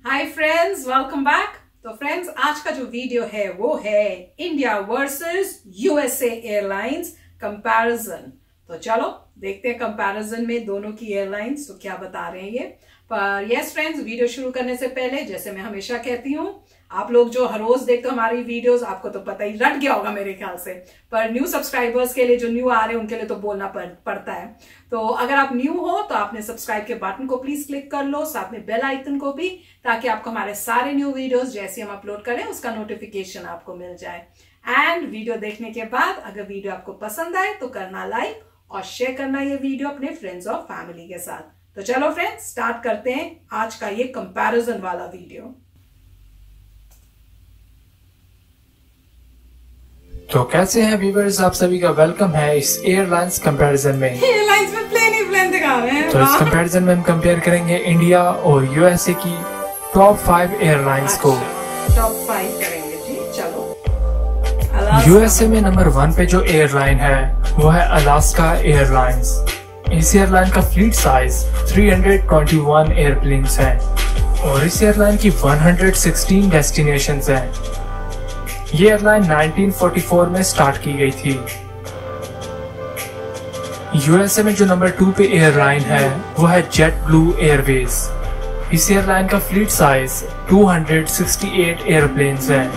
Hi friends, welcome back. तो friends, आज का जो वीडियो है वो है India versus USA airlines comparison. तो चलो देखते हैं कंपैरिजन में दोनों की एयरलाइंस तो क्या बता रहे हैं ये। पर यस फ्रेंड्स, वीडियो शुरू करने से पहले जैसे मैं हमेशा कहती हूँ, आप लोग जो हर रोज देखते हो हमारी वीडियोस, आपको तो पता ही रट गया होगा मेरे ख्याल से, पर न्यू सब्सक्राइबर्स के लिए, जो न्यू आ रहे हैं उनके लिए तो बोलना पड़ता है। तो अगर आप न्यू हो तो आपने सब्सक्राइब के बटन को प्लीज क्लिक कर लो, साथ में बेल आइकन को भी, ताकि आपको हमारे सारे न्यू वीडियोस जैसे हम अपलोड करें उसका नोटिफिकेशन आपको मिल जाए। एंड वीडियो देखने के बाद अगर वीडियो आपको पसंद आए तो करना लाइक और शेयर करना ये वीडियो अपने फ्रेंड्स और फैमिली के साथ। तो चलो फ्रेंड्स, स्टार्ट करते हैं आज का ये कंपैरिजन वाला वीडियो। तो कैसे हैं व्यूअर्स, आप सभी का वेलकम है इस एयरलाइंस कंपैरिजन में। एयरलाइंस में प्लेन ही प्लेन दिखा रहे हैं। तो इस कंपैरिजन में हम कंपेयर करेंगे इंडिया और यूएसए की टॉप 5 एयरलाइंस को। टॉप 5 करेंगे जी, चलो। यूएसए में नंबर 1 पे जो एयरलाइन है वो है अलास्का एयरलाइंस। इस एयरलाइन का फ्लीट साइज 321 एयरप्लेन्स है और इस एयरलाइन की 116 डेस्टिनेशंस हैं। ये एयरलाइन 1944 में स्टार्ट की गई थी। यूएसए में जो नंबर 2 पे एयरलाइन है वो है जेट ब्लू एयरवेज। इस एयरलाइन का फ्लीट साइज 268 एयरप्लेन्स हैं।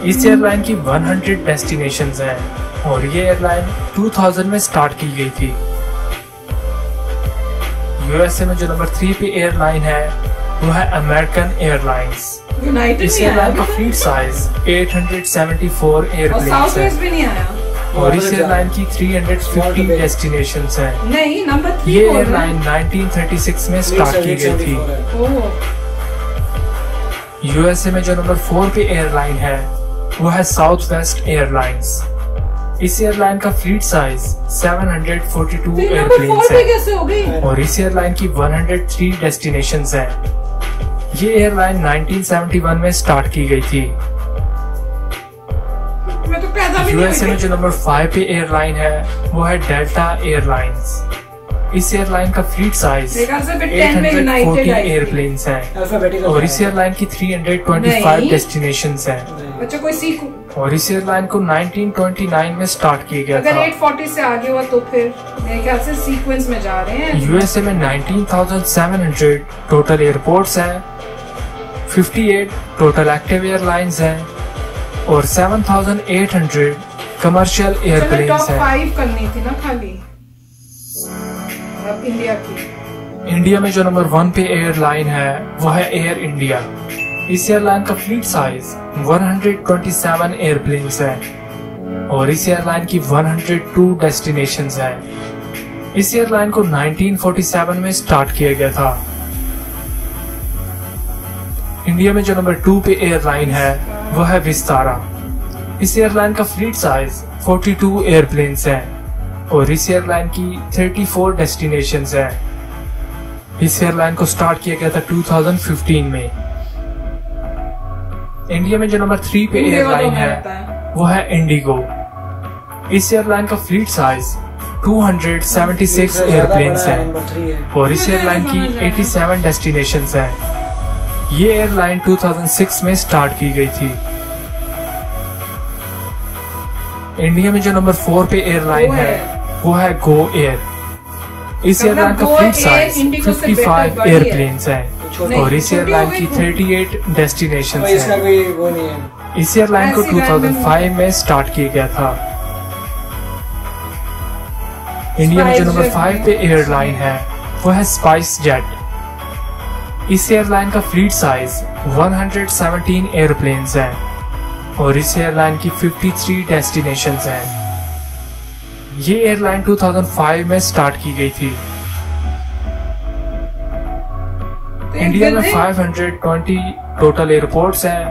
इस एयरलाइन की 100 डेस्टिनेशंस हैं और ये एयरलाइन 2000 में स्टार्ट की गई थी। यूएसए में जो नंबर 3 पे एयरलाइन है वो है अमेरिकन एयरलाइंस। इस एयरलाइन का फ्लीट साइज 874 एयरप्लेन्स है और इस एयरलाइन की 350 डेस्टिनेशंस हैं। नहीं, नंबर 3 ये एयरलाइन 1936 में स्टार्ट की गई थी। यूएसए में जो नंबर 4 पे एयरलाइन है वो है साउथ वेस्ट एयरलाइंस। इस एयरलाइन का फ्लीट साइज 742 एयरप्लेन्स है और इस एयरलाइन की 103 डेस्टिनेशंस हैं। ये एयरलाइन 1971 में स्टार्ट की गई थी। यूएसए में जो नंबर 5 पे एयरलाइन है वो है डेल्टा एयरलाइंस। इस एयरलाइन का फ्लीट साइज 840 एयरप्लेन्स हैं और इस एयरलाइन की 325 डेस्टिनेशंस हैं और इस एयरलाइन को 1929 में स्टार्ट किया गया था। अगर 840 से आगे हुआ तो फिर मेरे ख्याल से सीक्वेंस में जा रहे हैं। यूएसए में 19,700 टोटल एयरपोर्ट्स हैं, 58 टोटल एक्टिव एयरलाइंस हैं और 7,800 कमर्शियल एयरप्लेन्स हैं। 5 करनी थी ना खाली। अब इंडिया की। इंडिया में जो नंबर 1 पे एयरलाइन है वो है एयर इंडिया। इस एयरलाइन का फ्लीट साइज 127 एयरप्लेन्स है और इस एयरलाइन की 102 डेस्टिनेशंस हैं। इस एयरलाइन को 1947 में स्टार्ट किया गया था। इंडिया में जो नंबर 2 पे एयरलाइन है वो है विस्तारा। इस एयरलाइन का फ्लीट साइज 42 एयरप्लेन्स है और इस एयरलाइन की 34 डेस्टिनेशंस हैं। इस एयरलाइन को स्टार्ट किया गया था 2015 में। इंडिया में जो नंबर 3 पे एयरलाइन है वो है इंडिगो। इस एयरलाइन का फ्लीट साइज 276 एयरप्लेन्स है और इस एयरलाइन की 87 डेस्टिनेशंस हैं। ये एयरलाइन 2006 में स्टार्ट की गई थी। इंडिया में जो नंबर 4 पे एयरलाइन है वो है गो एयर। इस एयरलाइन का फ्लीट साइज 55 एयरप्लेन्स हैं और इस एयरलाइन की 38 डेस्टिनेशंस हैं। इस एयरलाइन को 2005 में स्टार्ट किया गया था। इंडिया में जो नंबर 5 पे एयरलाइन है वो है स्पाइस जेट। इस एयरलाइन का फ्लीट साइज 117 एयरप्लेन्स हैं और इस एयरलाइन की 53 डेस्टिनेशंस हैं। ये एयरलाइन 2005 में स्टार्ट की गई थी। इंडिया में 520 टोटल एयरपोर्ट्स हैं,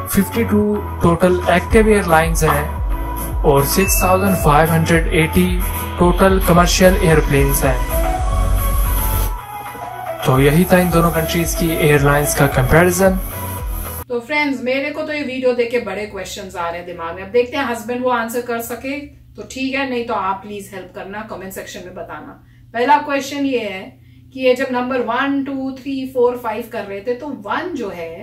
52 टोटल एक्टिव एयरलाइंस हैं और 6,580 टोटल कमर्शियल एयरप्लेन्स हैं। तो यही था इन दोनों कंट्रीज की एयरलाइंस का कंपैरिजन। तो फ्रेंड्स, मेरे को तो ये वीडियो देख के बड़े क्वेश्चंस आ रहे हैं दिमाग में। अब देखते हैं हस्बैंड वो आंसर कर सके तो ठीक है, नहीं तो आप प्लीज हेल्प करना, कमेंट सेक्शन में बताना। पहला क्वेश्चन ये है कि ये जब नंबर 1, 2, 3, 4, 5 कर रहे थे तो 1 जो है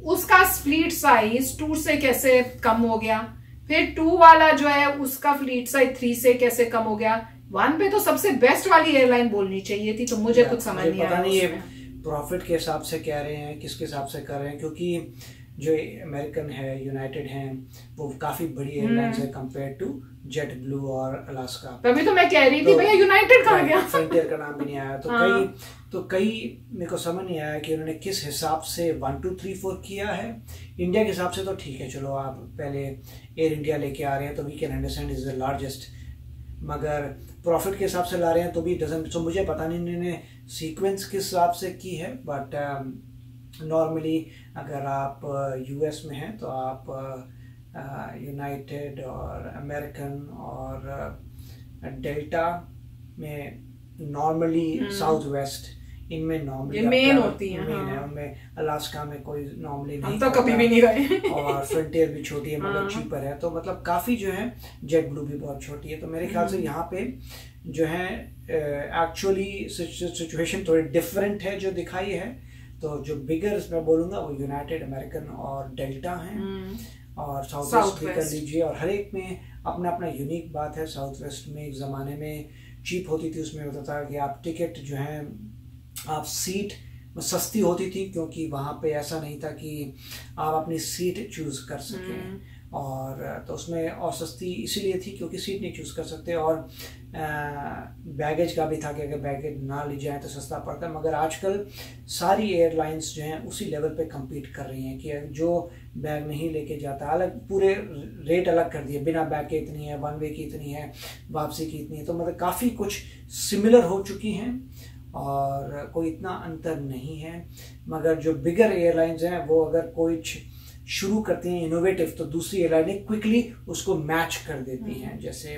उसका फ्लीट साइज 2 से कैसे कम हो गया, फिर 2 वाला जो है उसका फ्लीट साइज 3 से कैसे कम हो गया। 1 पे तो सबसे बेस्ट वाली एयरलाइन बोलनी चाहिए थी, तो मुझे कुछ समझ नहीं आया। ये प्रॉफिट के हिसाब से कह रहे हैं, किसके हिसाब से कर रहे हैं, क्योंकि जो अमेरिकन है, यूनाइटेड है, वो काफी बड़ी एयरलाइंस है कंपेयर टू जेट ब्लू और अलास्का। तभी तो मैं कह रही थी भैया यूनाइटेड कहाँ गया, फ्रंटियर का नाम भी नहीं आया। तो कई मेरे को समझ नहीं आया कि उन्होंने किस हिसाब से 1, 2, 3, 4 किया है। इंडिया के हिसाब से तो ठीक है, चलो आप पहले एयर इंडिया लेके आ रहे हैं तो we can understand is the largest, मगर प्रॉफिट के हिसाब से ला रहे हैं तो भी डजंट। तो मुझे पता नहीं इन्होंने सीक्वेंस किस हिसाब से की है, बट नॉर्मली अगर आप यूएस में हैं तो आप यूनाइटेड और अमेरिकन और डेल्टा में नॉर्मली साउथ वेस्ट, इनमें नॉर्मली मेन होती है, मेन है। उनमें अलास्का में कोई नॉर्मली नहीं, हम तो कभी भी नहीं गए और फ्रंटियर भी छोटी है मगर चीपर है, तो मतलब काफी जो है जेट ब्लू भी बहुत छोटी है। तो मेरे ख्याल से यहाँ पे जो है एक्चुअली सिचुएशन थोड़ी डिफरेंट है जो दिखाई है। तो जो बिगर मैं बोलूंगा वो यूनाइटेड, अमेरिकन और डेल्टा हैं, और साउथ वेस्ट भी कर लीजिए। और हर एक में अपना अपना यूनिक बात है। साउथ वेस्ट में एक ज़माने में चीप होती थी, उसमें होता था कि आप टिकट जो है, आप सीट सस्ती होती थी, क्योंकि वहाँ पे ऐसा नहीं था कि आप अपनी सीट चूज़ कर सकें, और तो उसमें और सस्ती इसीलिए थी क्योंकि सीट नहीं चूज़ कर सकते, और बैगेज का भी था कि अगर बैगेज ना ले जाए तो सस्ता पड़ता है। मगर आजकल सारी एयरलाइंस जो हैं उसी लेवल पे compete कर रही हैं कि जो बैग नहीं लेके जाता, अलग पूरे रेट अलग कर दिए, बिना बैग के इतनी है, 1 वे की इतनी है, वापसी की इतनी है। तो मतलब काफ़ी कुछ सिमिलर हो चुकी हैं और कोई इतना अंतर नहीं है। मगर जो बिगर एयरलाइंस हैं वो अगर कोई शुरू करती हैं इनोवेटिव, तो दूसरी एयरलाइनें क्विकली उसको मैच कर देती हैं। जैसे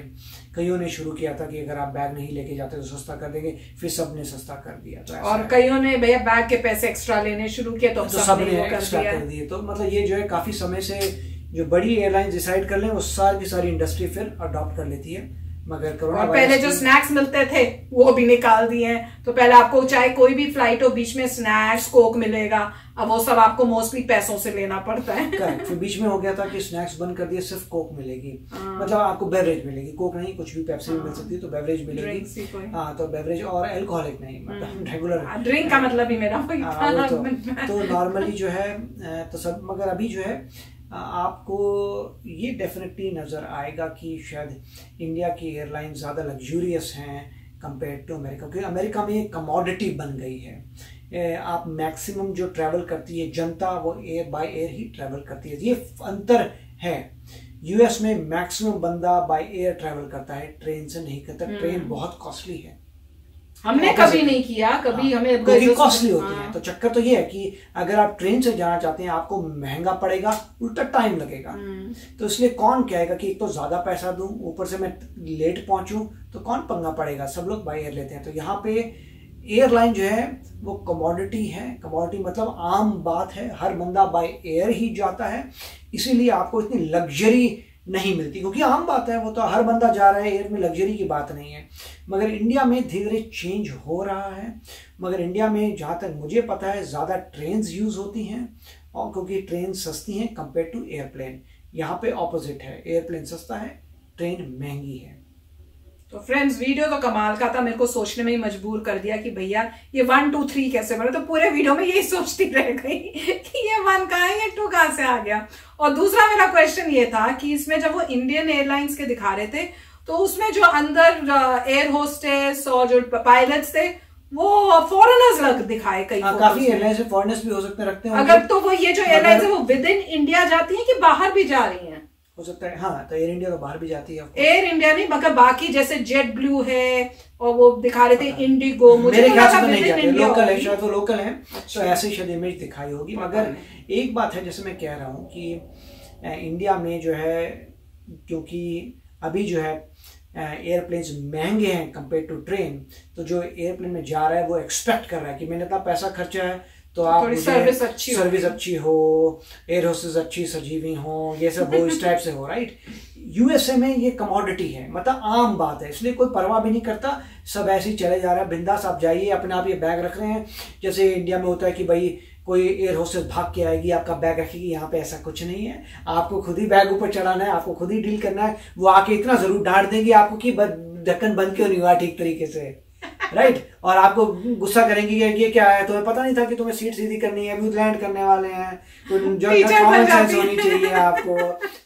कईयों ने शुरू किया था कि अगर आप बैग नहीं लेके जाते तो सस्ता कर देंगे, फिर सबने सस्ता कर दिया। तो और कईयों ने भैया बैग के पैसे एक्स्ट्रा लेने शुरू किए तो सबने एक्स्ट्रा कर दिए। तो मतलब ये जो है काफी समय से जो बड़ी एयरलाइन डिसाइड कर लें वो सारी की सारी इंडस्ट्री फिर अडॉप्ट कर लेती है। मगर और पहले जो स्नैक्स मिलते थे वो भी निकाल दिए हैं। तो पहले आपको चाहे कोई भी फ्लाइट हो बीच में स्नैक्स कोक मिलेगा, अब वो सब आपको मोस्टली पैसों से लेना पड़ता है। फिर बीच में हो गया था कि स्नैक्स बंद कर दिए, सिर्फ कोक मिलेगी, मतलब आपको बेवरेज मिलेगी, कोक नहीं, कुछ भी पेप्सी भी मिल सकती है, तो बेवरेज मिलेगी। हाँ, तो बेवरेज और अल्कोहलिक नहीं, मतलब रेगुलर ड्रिंक का मतलब ही मेरा तो नॉर्मली जो है तो सब। मगर अभी जो है आपको ये डेफिनेटली नज़र आएगा कि शायद इंडिया की एयरलाइन ज़्यादा लग्जूरियस हैं कंपेयर टू अमेरिका, क्योंकि अमेरिका में ये कमोडिटी बन गई है। आप मैक्सिमम जो ट्रैवल करती है जनता वो air by air he travel करती है, ये अंतर है। यूएस में मैक्सिमम बंदा बाय एयर ट्रैवल करता है, ट्रेन से नहीं करता। ट्रेन बहुत कॉस्टली है, हमने कभी नहीं किया, कभी हमें कॉस्टली होती है। तो चक्कर तो ये है कि अगर आप ट्रेन से जाना चाहते हैं आपको महंगा पड़ेगा, उल्टा टाइम लगेगा। तो इसलिए कौन कहेगा कि एक तो ज्यादा पैसा दूं, ऊपर से मैं लेट पहुंचूं, तो कौन पंगा पड़ेगा, सब लोग बाय एयर लेते हैं। तो यहाँ पे एयरलाइन जो है वो कमोडिटी है। कमोडिटी मतलब आम बात है, हर बंदा बाय एयर ही जाता है, इसीलिए आपको इतनी लग्जरी नहीं मिलती, क्योंकि आम बात है, वो तो हर बंदा जा रहा है, एयर में लग्जरी की बात नहीं है। मगर इंडिया में धीरे धीरे चेंज हो रहा है। मगर इंडिया में जहाँ तक मुझे पता है ज़्यादा ट्रेन्स यूज़ होती हैं, और क्योंकि ट्रेन सस्ती हैं कंपेयर टू एयरप्लेन। यहाँ पे ऑपोजिट है, एयरप्लेन सस्ता है, ट्रेन महंगी है। तो फ्रेंड्स वीडियो तो कमाल का था, मेरे को सोचने में ही मजबूर कर दिया कि भैया ये 1, 2, 3 कैसे बने। तो पूरे वीडियो में यही सोचती रह गई कि ये 1 कहाँ है, ये 2 कहाँ से आ गया। और दूसरा मेरा क्वेश्चन ये था कि इसमें जब वो इंडियन एयरलाइंस के दिखा रहे थे तो उसमें जो अंदर एयर होस्टेस और जो पायलट्स थे वो फॉरेनर्स लग दिखाए कई। काफी एयरलाइंस में फॉरेनर्स भी हो सकते रखते हैं अगर, तो वो ये जो एयरलाइंस है वो विद इन इंडिया जाती है कि बाहर भी जा रही है? हो सकता है, हाँ। तो एयर इंडिया तो बाहर भी जाती है। एयर इंडिया नहीं, मगर बाकी जैसे जेट ब्लू है और वो दिखा रहे थे इंडिगो, मुझे मेरे ख्याल से तो नहीं जाते, लोकल है, शायद वो लोकल है। तो ऐसे शायद इमेज दिखाई होगी। मगर एक बात है, जैसे मैं कह रहा हूँ कि इंडिया में जो है, क्योंकि अभी जो है एयरप्लेन्स महंगे हैं कंपेयर टू ट्रेन, तो जो एयरप्लेन में जा रहा है वो एक्सपेक्ट कर रहा है कि मैंने इतना पैसा खर्चा है तो आप सर्विस अच्छी हो, एयर होस्टेस अच्छी सजी हुई हो, ये सब हो, इस टाइप से हो, राइट। यूएसए में ये कमोडिटी है, मतलब आम बात है, इसलिए कोई परवाह भी नहीं करता, सब ऐसे ही चले जा रहा है बिंदास। आप जाइए, अपने आप ये बैग रख रहे हैं, जैसे इंडिया में होता है कि भाई कोई एयर होस्टेस भाग के आएगी आपका बैग रखेगी, यहाँ पे ऐसा कुछ नहीं है। आपको खुद ही बैग ऊपर चढ़ाना है, आपको खुद ही डील करना है। वो आके इतना जरूर डांट देंगी आपको कि ढक्कन बंद क्यों नहीं हुआ ठीक तरीके से, राइट। और आपको गुस्सा करेंगे कि ये क्या है, तुम्हें पता नहीं था कि तुम्हें सीट सीधी करनी है, अभी लैंड करने वाले हैं, तो जो कॉमन सेंस होनी चाहिए आपको,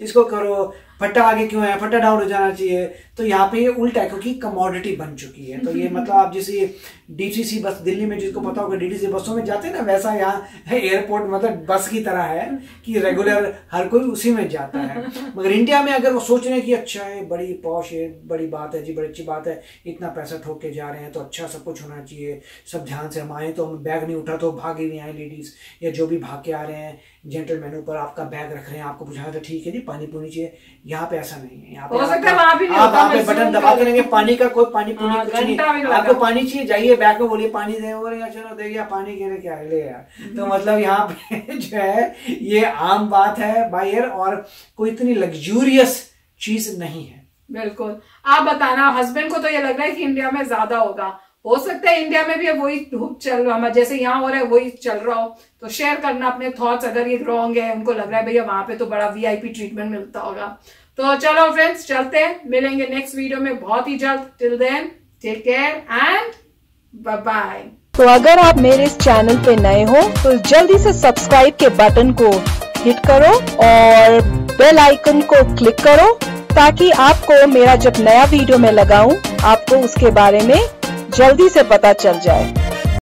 इसको करो, फट्टा आगे क्यों है, फट्टा डाउन हो जाना चाहिए। तो यहाँ पे ये उल्टा है क्योंकि कमोडिटी बन चुकी है। तो ये मतलब आप जैसे डीटीसी बस दिल्ली में, जिसको पता होगा डीटीसी बसों में जाते हैं ना, वैसा यहाँ एयरपोर्ट मतलब बस की तरह है कि रेगुलर हर कोई उसी में जाता है। मगर इंडिया में अगर वो सोच रहे हैं कि अच्छा है, बड़ी पॉश है, बड़ी बात है जी, बड़ी अच्छी बात है, इतना पैसा ठोक के जा रहे हैं तो अच्छा सब कुछ होना चाहिए, सब ध्यान से हम आए तो हम बैग नहीं उठा तो भागे नहीं आए लेडीज, या जो भी भाग के आ रहे हैं जेंटलमैन ऊपर आपका बैग रख रहे हैं, आपको बुझाया तो ठीक है जी, पानी पूनी चाहिए। यहाँ पे ऐसा नहीं है, यहाँ पे आप बटन दबा के रहेंगे, पानी का कोई पानी पूनी कुछ नहीं, आपको पानी चाहिए जाइए बैग में बोलिए पानी दे, और यार चलो देखिए पानी के लिए क्या ले यार। तो मतलब यहाँ पे जो है ये आम बात है भाई यार, और कोई इतनी लग्जूरियस चीज नहीं है। बिल्कुल। आप बताना, हस्बैंड को तो ये लग रहा है कि इंडिया में ज्यादा होगा, हो सकता है इंडिया में भी वही धूप चल रहा है, जैसे यहाँ हो रहा है वही चल रहा हो। तो शेयर करना अपने थॉट्स, अगर ये रॉन्ग है, उनको लग रहा है भैया वहां पे तो बड़ा वीआईपी ट्रीटमेंट मिलता होगा। तो चलो फ्रेंड्स, चलते हैं, मिलेंगे नेक्स्ट वीडियो में बहुत ही जल्द। Till then take care and bye bye. तो अगर आप मेरे इस चैनल पे नए हो तो जल्दी से सब्सक्राइब के बटन को हिट करो और बेल आइकन को क्लिक करो, ताकि आपको मेरा जब नया वीडियो मैं लगाऊं आपको उसके बारे में जल्दी से पता चल जाए।